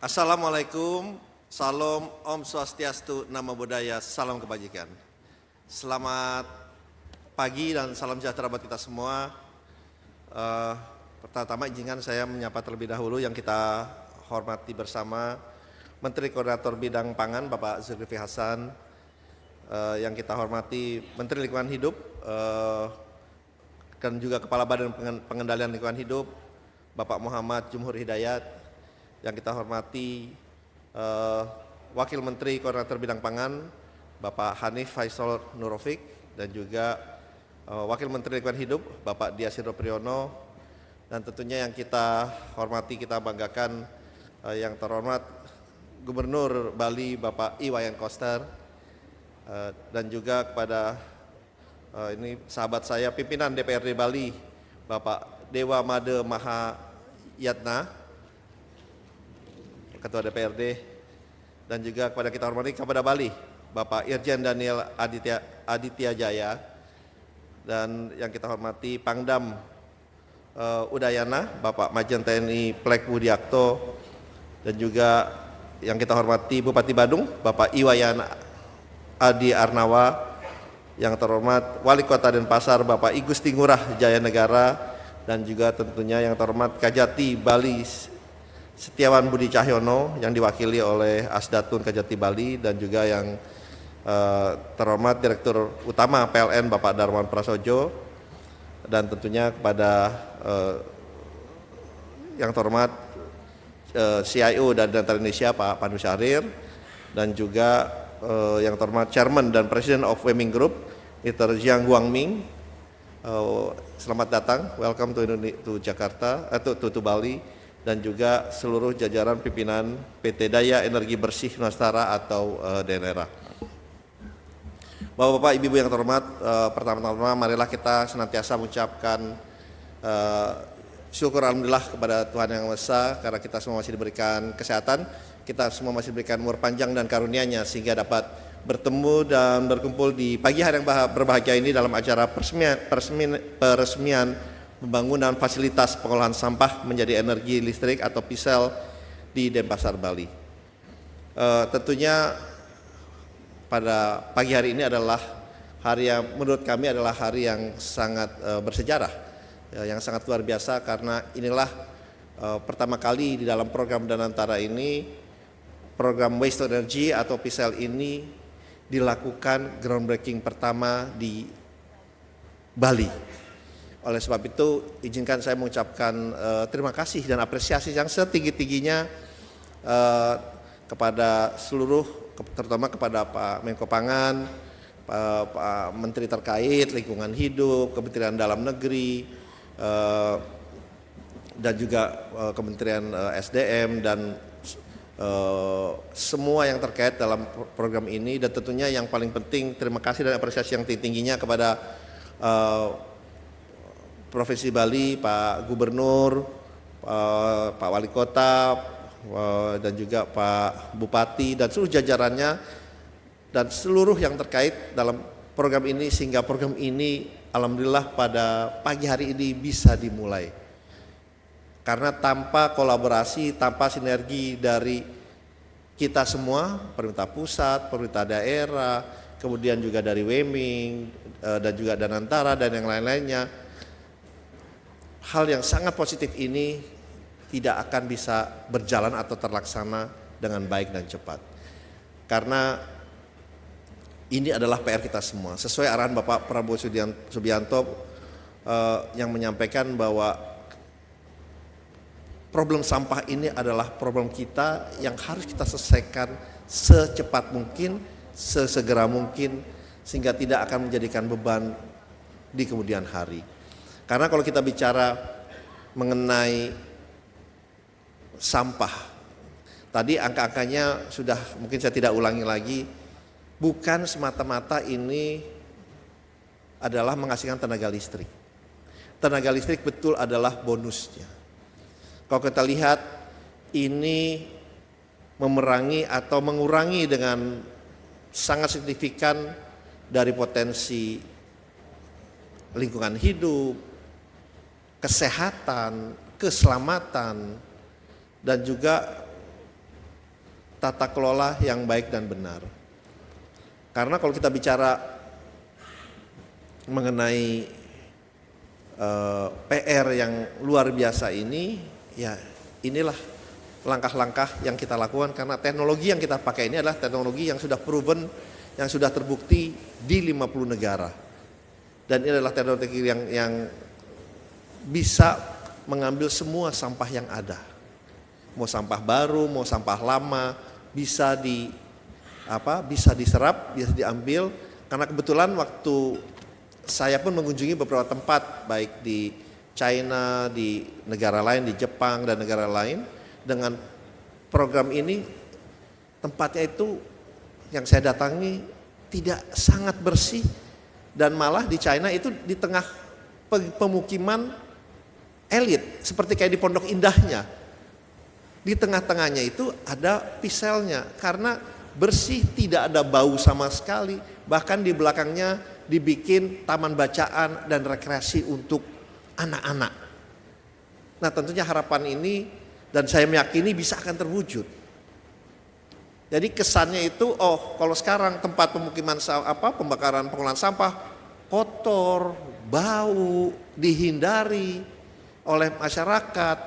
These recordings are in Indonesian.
Assalamualaikum, salam, Om Swastiastu, Namo Buddhaya, salam kebajikan. Selamat pagi dan salam sejahtera buat kita semua. Pertama izinkan saya menyapa terlebih dahulu yang kita hormati bersama Menteri Koordinator Bidang Pangan Bapak Zulkifli Hasan, yang kita hormati Menteri Lingkungan Hidup dan juga Kepala Badan Pengendalian Lingkungan Hidup Bapak Muhammad Jumhur Hidayat, yang kita hormati Wakil Menteri Koordinator Bidang Pangan Bapak Hanif Faisal Nurofik, dan juga Wakil Menteri Lingkungan Hidup Bapak Diasindro Priyono, dan tentunya yang kita hormati, kita banggakan yang terhormat Gubernur Bali Bapak Iwayan Koster, dan juga kepada ini sahabat saya pimpinan DPRD Bali Bapak Dewa Made Mahayatna, Ketua DPRD, dan juga kepada kita hormati Kapolda Bali Bapak Irjen Daniel Aditya Jaya, dan yang kita hormati Pangdam Udayana Bapak Majen TNI Plek Budiakto, dan juga yang kita hormati Bupati Badung Bapak Iwayan Adi Arnawa, yang terhormat Wali Kota Denpasar Bapak I Gusti Ngurah Jaya Negara, dan juga tentunya yang terhormat Kajati Bali Setiawan Budi Cahyono yang diwakili oleh Asdatun Kajati Bali, dan juga yang terhormat Direktur Utama PLN Bapak Darwan Prasojo, dan tentunya kepada yang terhormat CIO dari Dantar Indonesia Pak Pandu Syahrir, dan juga yang terhormat Chairman dan President of Weming Group Mr. Jiang Guangming. Selamat datang, welcome to Jakarta, to Bali, dan juga seluruh jajaran pimpinan PT Daya Energi Bersih Nusantara atau DENERA. Bapak-bapak, ibu-ibu yang terhormat, pertama-tama marilah kita senantiasa mengucapkan syukur alhamdulillah kepada Tuhan Yang Maha Esa, karena kita semua masih diberikan kesehatan, kita semua masih diberikan umur panjang dan karunia-Nya, sehingga dapat bertemu dan berkumpul di pagi hari yang berbahagia ini dalam acara peresmian pembangunan fasilitas pengolahan sampah menjadi energi listrik atau PISEL di Denpasar, Bali. Tentunya pada pagi hari ini adalah hari yang menurut kami adalah hari yang sangat bersejarah, yang sangat luar biasa, karena inilah pertama kali di dalam program Danantara ini, program Waste to Energy atau PISEL ini dilakukan groundbreaking pertama di Bali. Oleh sebab itu, izinkan saya mengucapkan terima kasih dan apresiasi yang setinggi-tingginya kepada seluruh, terutama kepada Pak Menko Pangan, Pak Menteri terkait Lingkungan Hidup, Kementerian Dalam Negeri, dan juga Kementerian SDM, dan semua yang terkait dalam program ini. Dan tentunya yang paling penting, terima kasih dan apresiasi yang tingginya kepada Provinsi Bali, Pak Gubernur, Pak Wali Kota, dan juga Pak Bupati dan seluruh jajarannya, dan seluruh yang terkait dalam program ini, sehingga program ini alhamdulillah pada pagi hari ini bisa dimulai. Karena tanpa kolaborasi, tanpa sinergi dari kita semua, pemerintah pusat, pemerintah daerah, kemudian juga dari Weming, dan juga Danantara dan yang lain-lainnya, hal yang sangat positif ini tidak akan bisa berjalan atau terlaksana dengan baik dan cepat. Karena ini adalah PR kita semua. Sesuai arahan Bapak Prabowo Subianto yang menyampaikan bahwa problem sampah ini adalah problem kita yang harus kita selesaikan secepat mungkin, sesegera mungkin, sehingga tidak akan menjadikan beban di kemudian hari. Karena kalau kita bicara mengenai sampah, tadi angka-angkanya sudah mungkin saya tidak ulangi lagi, bukan semata-mata ini adalah menghasilkan tenaga listrik. Tenaga listrik betul adalah bonusnya. Kalau kita lihat ini memerangi atau mengurangi dengan sangat signifikan dari potensi lingkungan hidup, kesehatan, keselamatan, dan juga tata kelola yang baik dan benar. Karena kalau kita bicara mengenai PR yang luar biasa ini, ya inilah langkah-langkah yang kita lakukan karena teknologi yang kita pakai ini adalah teknologi yang sudah proven, yang sudah terbukti di 50 negara. Dan ini adalah teknologi yang bisa mengambil semua sampah yang ada. Mau sampah baru, mau sampah lama, bisa diserap, bisa diambil. Karena kebetulan waktu saya pun mengunjungi beberapa tempat baik di China, di negara lain, di Jepang dan negara lain, dengan program ini tempatnya itu yang saya datangi tidak sangat bersih, dan malah di China itu di tengah pemukiman elit seperti kayak di Pondok Indahnya. Di tengah-tengahnya itu ada piselnya karena bersih, tidak ada bau sama sekali. Bahkan di belakangnya dibikin taman bacaan dan rekreasi untuk anak-anak. Nah, tentunya harapan ini dan saya meyakini bisa akan terwujud. Jadi kesannya itu, kalau sekarang tempat pemukiman pembakaran pengolahan sampah kotor, bau, dihindari oleh masyarakat.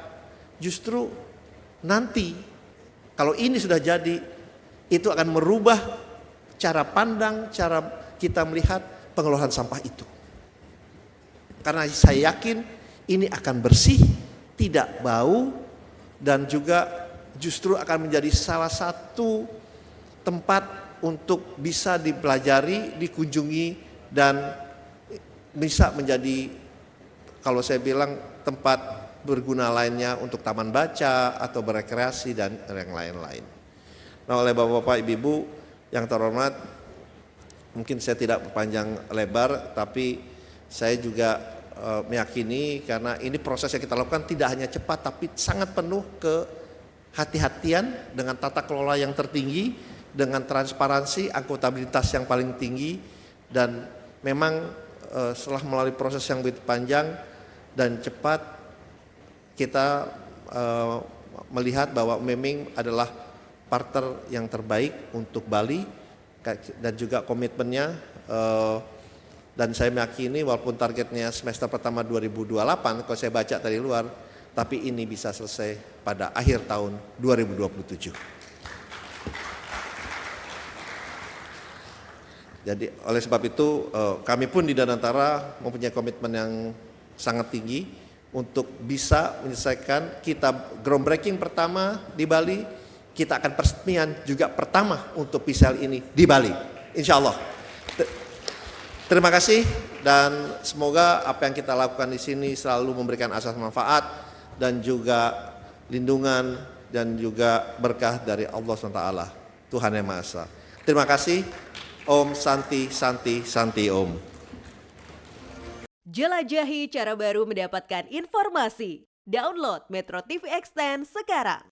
Justru nanti kalau ini sudah jadi, itu akan merubah cara pandang, cara kita melihat pengelolaan sampah itu. Karena saya yakin ini akan bersih, tidak bau, dan juga justru akan menjadi salah satu tempat untuk bisa dipelajari, dikunjungi, dan bisa menjadi, kalau saya bilang, tempat berguna lainnya untuk taman baca atau berekreasi dan yang lain-lain. Nah, oleh Bapak-bapak, Ibu-ibu yang terhormat, mungkin saya tidak panjang lebar, tapi saya juga meyakini karena ini proses yang kita lakukan tidak hanya cepat, tapi sangat penuh kehati-hatian dengan tata kelola yang tertinggi, dengan transparansi, akuntabilitas yang paling tinggi, dan memang setelah melalui proses yang begitu panjang dan cepat, kita melihat bahwa Meming adalah partner yang terbaik untuk Bali dan juga komitmennya, dan saya meyakini walaupun targetnya semester pertama 2028 kalau saya baca dari luar, tapi ini bisa selesai pada akhir tahun 2027. Jadi oleh sebab itu kami pun di Danantara mempunyai komitmen yang sangat tinggi untuk bisa menyelesaikan. Kita groundbreaking pertama di Bali, kita akan peresmian juga pertama untuk PCL ini di Bali, insya Allah. Terima kasih, dan semoga apa yang kita lakukan di sini selalu memberikan asas manfaat dan juga lindungan dan juga berkah dari Allah SWT, Tuhan Yang Maha Esa. Terima kasih. Om Santi Santi Santi Om. Jelajahi cara baru mendapatkan informasi. Download Metro TV Extend sekarang.